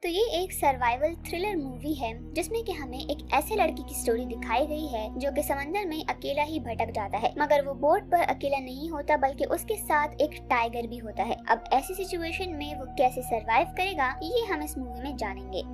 तो ये एक सर्वाइवल थ्रिलर मूवी है जिसमें कि हमें एक ऐसे लड़के की स्टोरी दिखाई गई है जो कि समंदर में अकेला ही भटक जाता है, मगर वो बोट पर अकेला नहीं होता बल्कि उसके साथ एक टाइगर भी होता है। अब ऐसी सिचुएशन में वो कैसे सरवाइव करेगा ये हम इस मूवी में जानेंगे।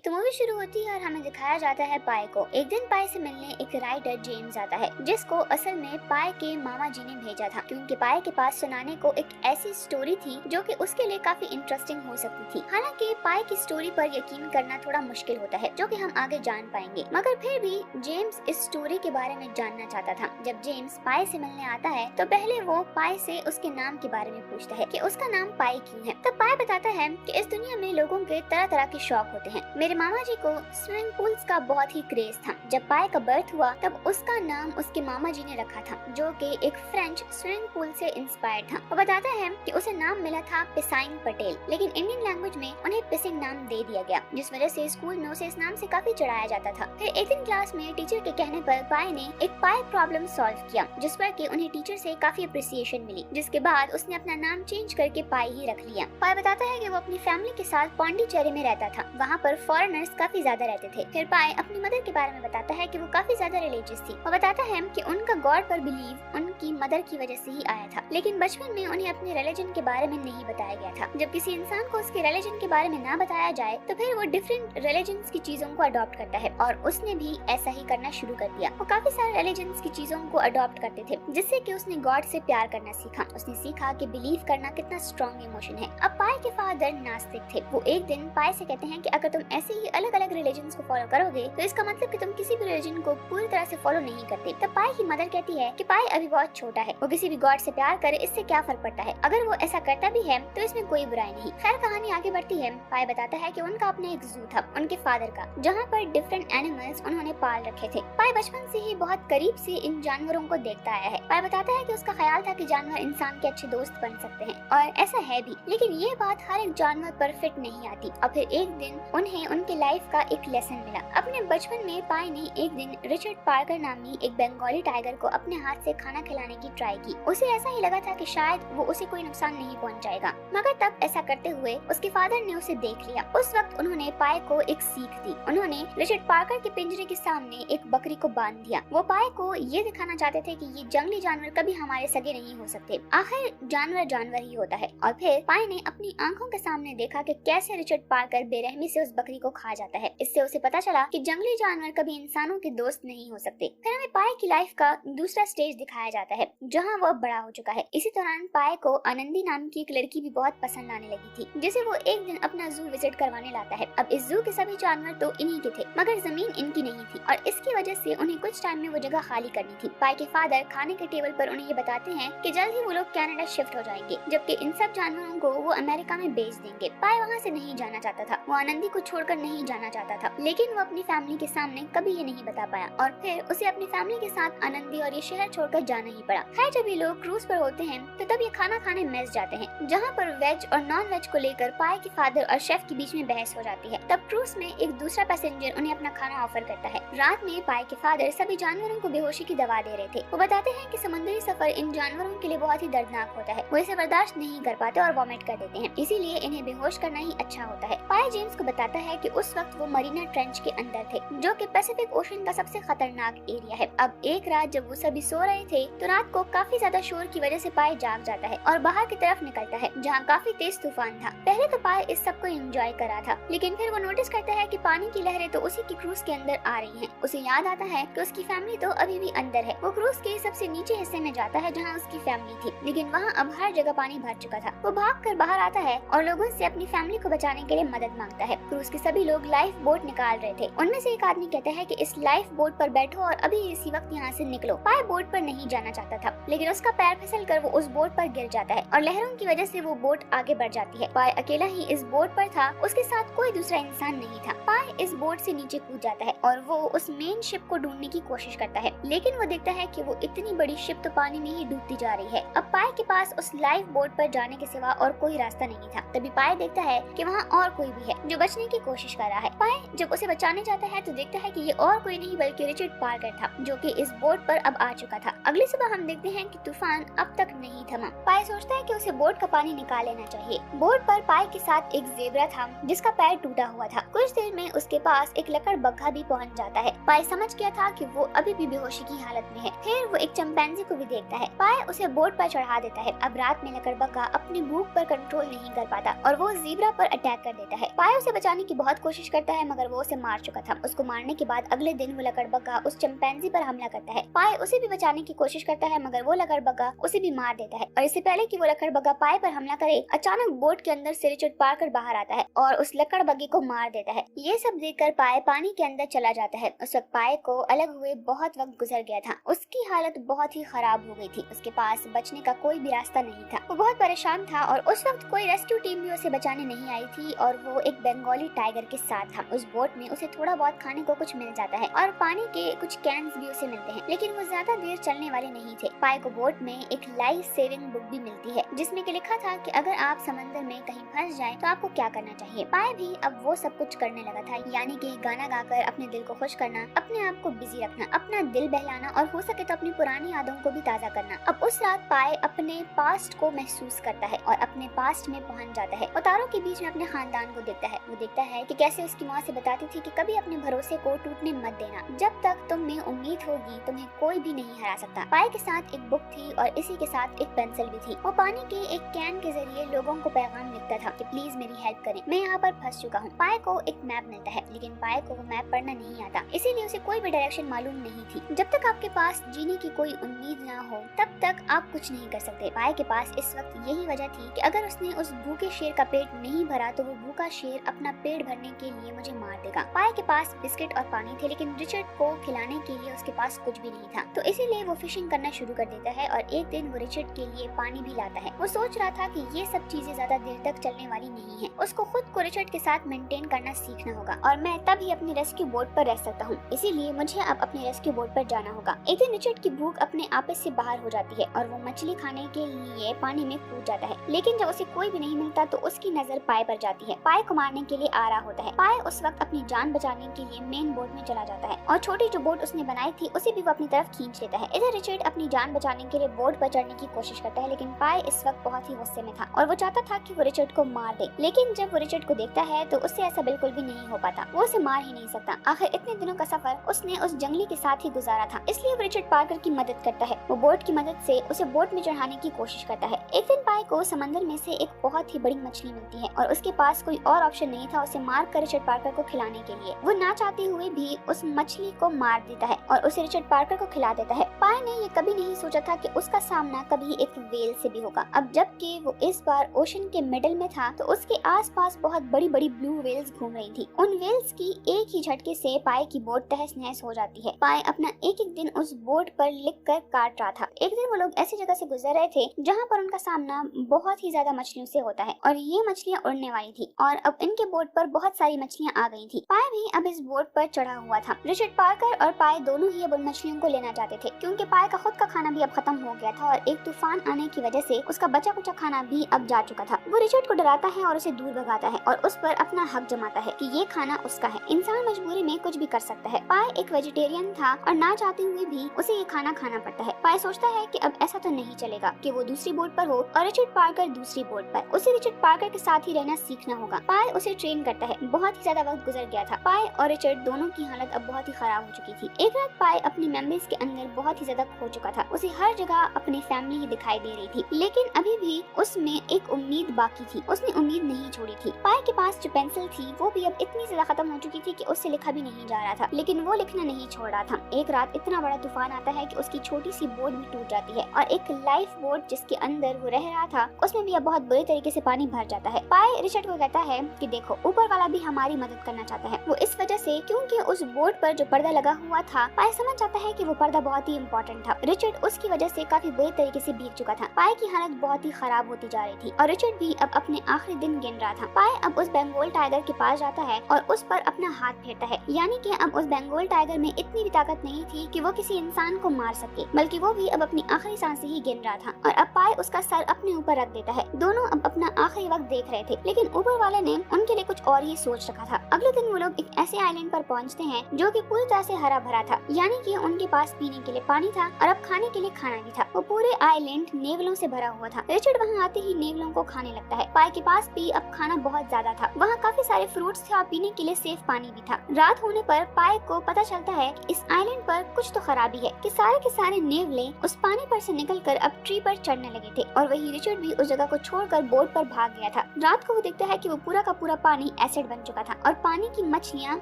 तो मूवी शुरू होती है और हमें दिखाया जाता है पाई को। एक दिन पाई से मिलने एक राइटर जेम्स आता है जिसको असल में पाई के मामा जी ने भेजा था क्योंकि पाई के पास सुनाने को एक ऐसी स्टोरी थी जो कि उसके लिए काफी इंटरेस्टिंग हो सकती थी। हालांकि पाई की स्टोरी पर यकीन करना थोड़ा मुश्किल होता है जो कि हम आगे जान पाएंगे, मगर फिर भी जेम्स इस स्टोरी के बारे में जानना चाहता था। जब जेम्स पाई से मिलने आता है तो पहले वो पाई से उसके नाम के बारे में पूछता है कि उसका नाम पाई क्यों है। तब पाई बताता है कि इस दुनिया में लोगों के तरह तरह के शौक होते हैं। मेरे मामा जी को स्विमिंग पूल्स का बहुत ही क्रेज था। जब पाई का बर्थ हुआ तब उसका नाम उसके मामा जी ने रखा था जो कि एक फ्रेंच स्विमिंग पूल से इंस्पायर्ड था। वो बताता है कि उसे नाम मिला था पिसाइंग पटेल, लेकिन इंडियन लैंग्वेज में उन्हें पिसिंग नाम दे दिया गया जिस वजह से स्कूल में उसे इस नाम से काफी चिढ़ाया जाता था। फिर एक दिन क्लास में टीचर के कहने पर पाई ने एक पाई प्रॉब्लम सॉल्व किया जिस पर कि उन्हें टीचर से काफी अप्रिसिएशन मिली, जिसके बाद उसने अपना नाम चेंज करके पाई ही रख लिया। पाई बताता है कि वो अपनी फैमिली के साथ पौंडीचेरी में रहता था। वहाँ पर फॉरेनर्स काफी ज्यादा रहते थे। फिर पाई अपनी मदर के बारे में बताता है कि वो काफी ज्यादा रिलीजियस थी। वो बताता है कि उनका गॉड पर बिलीव उनकी मदर की वजह से ही आया था, लेकिन बचपन में उन्हें अपने रिलीजन के बारे में नहीं बताया गया था। जब किसी इंसान को उसके रिलीजन के बारे में ना बताया जाए तो फिर वो डिफरेंट रिलीजन्स की चीजों को अडॉप्ट करता है और उसने भी ऐसा ही करना शुरू कर दिया। वो काफी सारे रिलीजन्स की चीजों को अडॉप्ट करते थे जिससे कि उसने गॉड से प्यार करना सीखा। उसने सीखा कि बिलीव करना कितना स्ट्रॉन्ग इमोशन है। अब पाई के फादर नास्तिक थे। वो एक दिन पाई से कहते हैं कि अगर तुम ऐसे ही अलग अलग रिलीजन्स को फॉलो करोगे तो इसका मतलब कि तुम किसी भी रिलीजन को पूरी तरह से फॉलो नहीं करते। तब पाई की मदर कहती है कि पाई अभी बहुत छोटा है, वो किसी भी गॉड से प्यार करे इससे क्या फर्क पड़ता है, अगर वो ऐसा करता भी है तो इसमें कोई बुराई नहीं। खैर कहानी आगे बढ़ती है। पाई बताता है कि उनका अपना एक जू था उनके फादर का, जहाँ पर डिफरेंट एनिमल्स उन्होंने पाल रखे थे। पाई बचपन से ही बहुत करीब से इन जानवरों को देखता आया है। पाई बताता है कि उसका ख्याल था कि जानवर इंसान के अच्छे दोस्त बन सकते हैं और ऐसा है भी, लेकिन ये बात हर एक जानवर पर फिट नहीं आती। और फिर एक दिन उन्हें उनके लाइफ का एक लेसन मिला। अपने बचपन में पाई ने एक दिन रिचर्ड पार्कर नामी एक बंगाली टाइगर को अपने हाथ से खाना खिलाने की ट्राई की। उसे ऐसा ही लगा था कि शायद वो उसे कोई नुकसान नहीं पहुंचाएगा, मगर तब ऐसा करते हुए उसके फादर ने उसे देख लिया। उस वक्त उन्होंने पाई को एक सीख दी। उन्होंने रिचर्ड पार्कर के पिंजरे के सामने एक बकरी को बांध दिया। वो पाई को ये दिखाना चाहते थे कि ये जंगली जानवर कभी हमारे सगे नहीं हो सकते, आखिर जानवर जानवर ही होता है। और फिर पाई ने अपनी आंखों के सामने देखा कि कैसे रिचर्ड पार्कर बेरहमी से उस बकरी को खा जाता है। इससे उसे पता चला कि जंगली जानवर कभी इंसानों के दोस्त नहीं हो सकते। फिर हमें पाई की लाइफ का दूसरा स्टेज दिखाया जाता है जहां वो बड़ा हो चुका है। इसी दौरान पाई को आनंदी नाम की एक लड़की भी बहुत पसंद आने लगी थी जिसे वो एक दिन अपना जू विजिट करवाने लाता है। अब इस जू के सभी जानवर तो इन्हीं के थे, मगर जमीन इनकी नहीं थी और इसकी वजह से उन्हें कुछ टाइम में वो जगह खाली करनी थी। पाई के फादर खाने के टेबल पर उन्हें ये बताते हैं कि जल्द ही वो लोग कनाडा शिफ्ट हो जाएंगे, जबकि इन सब जानवरों को वो अमेरिका में बेच देंगे। पाई वहाँ से नहीं जाना चाहता था, वो आनंदी को छोड़कर नहीं जाना चाहता था, लेकिन वो अपनी फैमिली के सामने कभी ये नहीं बता पाया और फिर उसे अपनी फैमिली के साथ आनंदी और ये शहर छोड़कर जाना ही पड़ा। खैर जब ये लोग क्रूज पर होते हैं तो तब ये खाना खाने मेस जाते हैं जहाँ पर वेज और नॉन वेज को लेकर पाई के फादर और शेफ के बीच में बहस हो जाती है। तब क्रूज में एक दूसरा पैसेंजर उन्हें अपना खाना ऑफर करता है। रात में पाई के फादर सभी जानवरों को बेहोशी की दवा दे रहे थे। वो बताते हैं कि समुद्री सफर इन जानवरों के लिए बहुत ही दर्दनाक होता है, वो इसे बर्दाश्त नहीं कर पाते और वॉमिट कर देते हैं, इसीलिए इन्हें बेहोश करना ही अच्छा होता है। पाई जेम्स को बताता है कि उस वक्त वो मरीना ट्रेंच के अंदर थे जो कि पैसिफिक ओशन का सबसे खतरनाक एरिया है। अब एक रात जब वो सभी सो रहे थे तो रात को काफी ज्यादा शोर की वजह से पाई जाग जाता है और बाहर की तरफ निकलता है जहाँ काफी तेज तूफान था। पहले तो पाई इस सब को एंजॉय कर रहा था, लेकिन फिर वो नोटिस करता है कि पानी की लहरें तो उसी की क्रूज के अंदर आ रही हैं। उसे याद आता है कि उसकी फैमिली तो अभी भी अंदर है। वो क्रूज के सबसे नीचे हिस्से में जाता है जहाँ उसकी फैमिली थी, लेकिन वहाँ अब हर जगह पानी भर चुका था। वो भाग कर बाहर आता है और लोगों से अपनी फैमिली को बचाने के लिए मदद मांगता है। क्रूज के सभी लोग लाइफ बोट निकाल रहे थे। उनमें से एक आदमी कहता है कि इस लाइफ बोट पर बैठो और अभी इसी वक्त यहाँ से निकलो। पाई बोट पर नहीं जाना चाहता था, लेकिन उसका पैर फिसल कर वो उस बोट पर गिर जाता है और लहरों की वजह से वो बोट आगे बढ़ जाती है। पाई अकेला ही इस बोट पर था, उसके साथ कोई दूसरा इंसान नहीं था। पाई इस बोट से नीचे कूद जाता है और वो उस मेन शिप को ढूंढने की कोशिश करता है, लेकिन वो देखता है कि वो इतनी बड़ी शिप तो पानी में ही डूबती जा रही है। अब पाई के पास उस लाइफ बोट पर जाने के सिवा और कोई रास्ता नहीं था। तभी पाई देखता है कि वहाँ और कोई भी है जो बचने की कोशिश कोशिश कर रहा है। पाए जब उसे बचाने जाता है तो देखता है कि ये और कोई नहीं बल्कि रिचर्ड पार्कर था, जो कि इस बोट पर अब आ चुका था। अगली सुबह हम देखते हैं कि तूफान अब तक नहीं थमा। पाए सोचता है कि उसे बोट का पानी निकाल लेना चाहिए। बोट पर पाए के साथ एक ज़ेब्रा था जिसका पैर टूटा हुआ था। कुछ देर में उसके पास एक लकड़बग्घा भी पहुंच जाता है। पाए समझ गया था कि वो अभी भी बेहोशी की हालत में है। फिर वो एक चिंपैंजी को भी देखता है। पाए उसे बोट पर चढ़ा देता है। अब रात में लकड़बग्घा अपनी भूख पर कंट्रोल नहीं कर पाता और वो ज़ेब्रा पर अटैक कर देता है। पाए उसे बचाने की बहुत कोशिश करता है मगर वो उसे मार चुका था। उसको मारने के बाद अगले दिन वो लकड़बग्घा उस चिंपैंजी पर हमला करता है। पाए उसे भी बचाने की कोशिश करता है मगर वो लकड़बग्घा उसे भी मार देता है। और इससे पहले कि वो लकड़बग्घा पाए पर हमला करे, अचानक बोट के अंदर से रिचर्ड पार्कर बाहर आता है और उस लकड़बग्घे को मार देता है। ये सब देखकर पाए पानी के अंदर चला जाता है। उस वक्त पाए को अलग हुए बहुत वक्त गुजर गया था। उसकी हालत बहुत ही खराब हो गई थी। उसके पास बचने का कोई भी रास्ता नहीं था। वो बहुत परेशान था और उस वक्त कोई रेस्क्यू टीम भी उसे बचाने नहीं आई थी और वो एक बंगाली टाइगर के साथ था। उस बोट में उसे थोड़ा बहुत खाने को कुछ मिल जाता है और पानी के कुछ कैंस भी उसे मिलते हैं, लेकिन वो ज्यादा देर चलने वाले नहीं थे। पाए को बोट में एक लाइफ सेविंग बुक भी मिलती है जिसमें कि लिखा था कि अगर आप समंदर में कहीं फंस जाएं तो आपको क्या करना चाहिए। पाए भी अब वो सब कुछ करने लगा था, यानी कि गाना गाकर अपने दिल को खुश करना, अपने आप को बिजी रखना, अपना दिल बहलाना और हो सके तो अपनी पुरानी यादों को भी ताज़ा करना। अब उस रात पाए अपने पास्ट को महसूस करता है और अपने पास्ट में पहुंच जाता है। तारों के बीच में अपने खानदान को देखता है। वो देखता है कि कैसे उसकी माँ से बताती थी कि कभी अपने भरोसे को टूटने मत देना, जब तक तुम में उम्मीद होगी तुम्हें कोई भी नहीं हरा सकता। पाए के साथ एक बुक थी और इसी के साथ एक पेंसिल भी थी। वो पानी के एक कैन के जरिए लोगों को पैगाम लिखता था कि प्लीज मेरी हेल्प करें, मैं यहाँ पर फंस चुका हूँ। पाए को एक मैप मिलता है, लेकिन पाए को वो मैप पढ़ना नहीं आता, इसीलिए उसे कोई भी डायरेक्शन मालूम नहीं थी। जब तक आपके पास जीने की कोई उम्मीद ना हो तब तक आप कुछ नहीं कर सकते। पाए के पास इस वक्त यही वजह थी कि अगर उसने उस भूखे शेर का पेट नहीं भरा तो वो भूखा शेर अपना पेट भरने के लिए मुझे मार देगा। पाए के पास बिस्किट और पानी थे, लेकिन रिचर्ड को खिलाने के लिए उसके पास कुछ भी नहीं था, तो इसीलिए वो फिशिंग करना शुरू कर देता है और एक दिन वो रिचर्ड के लिए पानी भी लाता है। वो सोच रहा था कि ये सब चीजें ज्यादा देर तक चलने वाली नहीं है, उसको खुद को रिचर्ड के साथ मेंटेन करना सीखना होगा और मैं तभी अपनी रेस्क्यू बोट पर रह सकता हूँ, इसीलिए मुझे अब अपने रेस्क्यू बोट पर जाना होगा। एक दिन रिचर्ड की भूख अपने आपे से बाहर हो जाती है और वो मछली खाने के लिए पानी में कूद जाता है, लेकिन जब उसे कोई भी नहीं मिलता तो उसकी नजर पाए पर जाती है। पाए को मारने के लिए आ रहा होता है। पाए उस वक्त अपनी जान बचाने के लिए मेन बोट में चला जाता है और छोटी जो बोट उसने बनाई थी उसे भी वो अपनी तरफ खींच लेता है। इधर रिचर्ड अपनी जान बचाने के लिए बोट पर चढ़ने की कोशिश करता है, लेकिन पाए इस वक्त बहुत ही गुस्से में था और वो चाहता था कि वो रिचर्ड को मार दे, लेकिन जब वो रिचर्ड को देखता है तो उससे ऐसा बिल्कुल भी नहीं हो पाता। वो उसे मार ही नहीं सकता। आखिर इतने दिनों का सफर उसने उस जंगली के साथ ही गुजारा था, इसलिए वो रिचर्ड पार्कर की मदद करता है। वो बोट की मदद से उसे बोट में चढ़ाने की कोशिश करता है। एक दिन पाए को समंदर में से एक बहुत ही बड़ी मछली मिलती है और उसके पास कोई और ऑप्शन नहीं था उसे मार कर रिचर्ड पार्कर को खिलाने के लिए। वो ना चाहते हुए भी उस मछली को मार देता है और उसे रिचर्ड पार्कर को खिला देता है। पाए ने ये कभी नहीं सोचा था कि उसका सामना कभी एक वेल से भी होगा। अब जबकि वो इस बार ओशन के मिडल में था तो उसके आसपास बहुत बड़ी बड़ी ब्लू वेल्स घूम रही थी। उन वेल्स की एक ही झटके से पाए की बोट तहस नहस हो जाती है। पाए अपना एक एक दिन उस बोट पर लिख कर काट रहा था। एक दिन वो लोग ऐसी जगह से गुजर रहे थे जहाँ पर उनका सामना बहुत ही ज्यादा मछलियों से होता है और ये मछलियाँ उड़ने वाली थी और अब इनके बोट पर बहुत सारी मछलियाँ आ गई थी। पाए भी अब इस बोट पर चढ़ा हुआ था। रिचर्ड पार्कर और पाए दोनों ही अब उन मछलियों को लेना चाहते थे, क्योंकि पाए का खुद का खाना भी अब खत्म हो गया था और एक तूफान आने की वजह से उसका बचा कुचा खाना भी अब जा चुका था। वो रिचर्ड को डराता है और उसे दूर भगाता है और उस पर अपना हक जमाता है कि ये खाना उसका है। इंसान मजबूरी में कुछ भी कर सकता है। पाए एक वेजिटेरियन था और ना चाहते हुए भी उसे ये खाना खाना पड़ता है। पाए सोचता है कि अब ऐसा तो नहीं चलेगा कि वो दूसरी बोट पर हो और रिचर्ड पार्कर दूसरी बोट पर। उसे रिचर्ड पार्कर के साथ ही रहना सीखना होगा। पाए उसे ट्रेन करता है। बहुत ही ज्यादा वक्त गुजर गया था। पाए और रिचर्ड दोनों की हालत अब बहुत ही खराब हो चुकी थी। एक रात पाए अपनी मेमोरीज के अंदर बहुत ही ज्यादा खो चुका था। उसे हर जगह अपनी फैमिली ही दिखाई दे रही थी, लेकिन अभी भी उसमें एक उम्मीद बाकी थी। उसने उम्मीद नहीं छोड़ी थी। पाए के पास जो पेंसिल थी वो भी अब इतनी ज्यादा खत्म हो चुकी थी कि उससे लिखा भी नहीं जा रहा था, लेकिन वो लिखना नहीं छोड़ रहा था। एक रात इतना बड़ा तूफान आता है कि उसकी छोटी सी बोट भी टूट जाती है और एक लाइफ बोट जिसके अंदर वो रह रहा था उसमें भी अब बहुत बुरे तरीके से पानी भर जाता है। पाए रिचर्ड को कहता है कि देखो, ऊपर वाला भी हमारी मदद करना चाहता है। वो इस वजह से क्योंकि उस बोट पर जो पर्दा लगा हुआ था, पाए समझ जाता है कि वो पर्दा बहुत ही इम्पोर्टेंट था। रिचर्ड उसकी वजह से काफी बुरे तरीके से भीग चुका था। पाए की हालत बहुत ही खराब होती जा रही थी और रिचर्ड भी अब अपने आखिरी दिन गिन रहा था। पाए अब उस बंगाल टाइगर के पास जाता है और उस पर अपना हाथ फेरता है, यानी कि अब उस बंगाल टाइगर में इतनी भी ताकत नहीं थी कि वो किसी इंसान को मार सके, बल्कि वो भी अब अपनी आखिरी सांसें ही गिन रहा था। और अब पाए उसका सर अपने ऊपर रख देता है। दोनों अब अपना आखिरी वक्त देख रहे थे, लेकिन ऊपर वाले ने उनके लिए कुछ और ही ये सोच रखा था। अगले दिन वो लोग एक ऐसे आइलैंड पर पहुंचते हैं जो कि पूरी तरह से हरा भरा था, यानी कि उनके पास पीने के लिए पानी था और अब खाने के लिए खाना भी था। वो पूरे आइलैंड नेवलों से भरा हुआ था। रिचर्ड वहाँ आते ही नेवलों को खाने लगता है। पाई के पास भी अब खाना बहुत ज्यादा था। वहाँ काफी सारे फ्रूट्स थे और पीने के लिए सेफ पानी भी था। रात होने पर पाई को पता चलता है कि इस आइलैंड पर कुछ तो खराबी है कि सारे के सारे नेवले उस पानी पर से निकलकर अब ट्री पर चढ़ने लगे थे और वही रिचर्ड भी उस जगह को छोड़कर बोट पर भाग गया था। रात को वो देखता है कि वो पूरा का पूरा पानी एसिड बन चुका था और पानी की मछलियाँ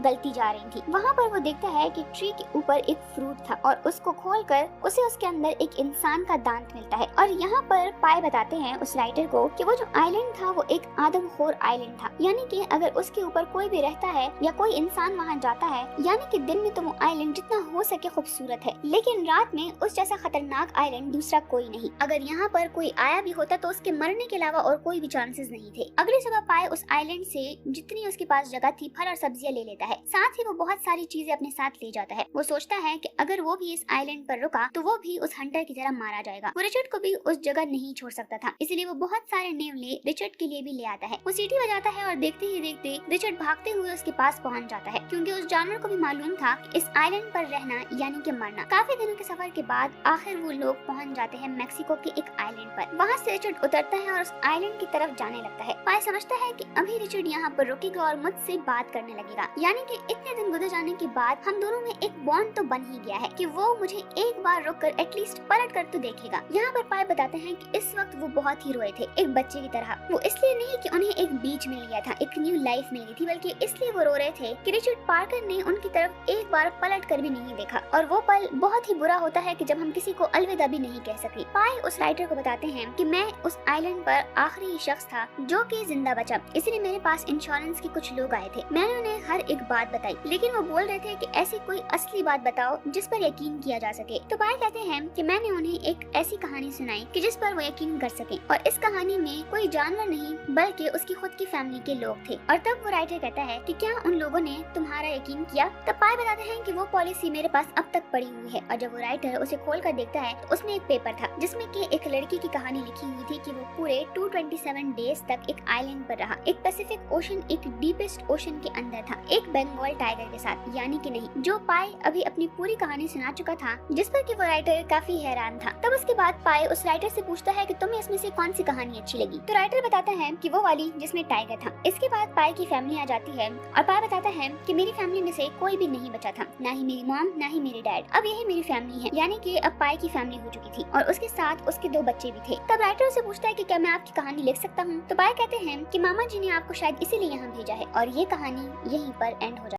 गलती जा रही थी। वहाँ पर वो देखता है कि ट्री के ऊपर एक फ्रूट था और उसको खोलकर उसे उसके अंदर एक इंसान का दांत मिलता है। और यहाँ पर पाई बताते हैं उस राइटर को कि वो जो आइलैंड था वो एक आदमखोर आइलैंड था, यानी कि अगर उसके ऊपर कोई भी रहता है या कोई इंसान वहाँ जाता है, यानी कि दिन में तो वो आइलैंड जितना हो सके खूबसूरत है, लेकिन रात में उस जैसा खतरनाक आइलैंड दूसरा कोई नहीं। अगर यहाँ पर कोई आया भी होता तो उसके मरने के अलावा और कोई भी चांसेस नहीं थे। अगली सुबह पाई उस आइलैंड से जितनी उसके पास जगह थी फल और सब्जियां ले लेता है। साथ ही वो बहुत सारी चीजें अपने साथ ले जाता है। वो सोचता है कि अगर वो भी इस आइलैंड पर रुका तो वो भी उस हंटर की तरह मारा जाएगा। वो रिचर्ड को भी उस जगह नहीं छोड़ सकता था, इसलिए वो बहुत सारे नेवले रिचर्ड के लिए भी ले आता है। वो सीटी बजाता है और देखते ही देखते रिचर्ड भागते हुए उसके पास पहुंच जाता है, क्योंकि उस जानवर को भी मालूम था कि इस आइलैंड पर रहना यानी कि मरना। काफी दिनों के सफर के बाद आखिर वो लोग पहुंच जाते हैं मैक्सिको के एक आइलैंड पर। वहाँ से रिचर्ड उतरता है और उस आइलैंड की तरफ जाने लगता है। पाई समझता है कि अभी रिचर्ड यहाँ पर रुकेगा और मुझसे बात करने लगेगा, यानी कि इतने दिन गुजर जाने के बाद हम दोनों में एक बॉन्ड तो बन ही गया है कि वो मुझे एक बार रुककर एटलीस्ट पलट कर तो देखेगा। यहाँ पर पाई बताते हैं कि इस वक्त वो बहुत ही रोए थे, एक बच्चे की तरह। वो इसलिए नहीं कि उन्हें एक बीच मिल गया था, एक न्यू लाइफ मिल गई थी, बल्कि इसलिए वो रो रहे थे कि रिचर्ड पार्कर ने उनकी तरफ एक बार पलट कर भी नहीं देखा। और वो पल बहुत ही बुरा होता है कि जब हम किसी को अलविदा भी नहीं कह सके। पाई उस राइटर को बताते हैं कि मैं उस आइलैंड पर आखिरी शख्स था जो कि जिंदा बचा, इसलिए मेरे पास इंश्योरेंस के कुछ लोग आए थे। मैंने उन्हें हर एक बात बताई, लेकिन वो बोल रहे थे कि ऐसी कोई असली बात बताओ जिस पर यकीन किया जा सके। तो पाई कहते हैं कि मैंने उन्हें एक ऐसी कहानी सुनाई कि जिस पर वो यकीन कर सके, और इस कहानी में कोई जानवर नहीं बल्कि उसकी खुद की फैमिली के लोग थे। और तब वो राइटर कहता है कि क्या उन लोगों ने तुम्हारा यकीन किया? तब पाई बताते हैं कि वो पॉलिसी मेरे पास अब तक पड़ी हुई है। और जब वो राइटर उसे खोल कर देखता है तो उसमें एक पेपर था जिसमें कि एक लड़की की कहानी लिखी हुई थी कि वो पूरे 227 डेज तक एक आइलैंड पर रहा, एक पैसिफिक ओशन, एक डीपेस्ट ओशन के अंदर था, एक बंगाल टाइगर के साथ, यानी कि नहीं, जो पाई अभी अपनी पूरी कहानी सुना चुका था, जिस पर कि वो राइटर काफी हैरान था। तब उसके बाद पाई उस राइटर से पूछता है कि तुम्हें इसमें से कौन सी कहानी अच्छी लगी? तो राइटर बताता है कि वो वाली जिसमें टाइगर था। इसके बाद पाई की फैमिली आ जाती है और पाई बताता है कि मेरी फैमिली में से कोई भी नहीं बचा था, ना ही मेरी मॉम ना ही मेरे डैड। अब यही मेरी फैमिली है, यानी कि अब पाई की फैमिली हो चुकी थी और उसके साथ उसके 2 बच्चे भी थे। तब राइटर से पूछता है कि क्या मैं आपकी कहानी लिख सकता हूँ? तो पाई कहते हैं कि मामा जी ने आपको शायद इसीलिए यहाँ भेजा है, और ये कहानी यहीं पर एंड हो जाती है।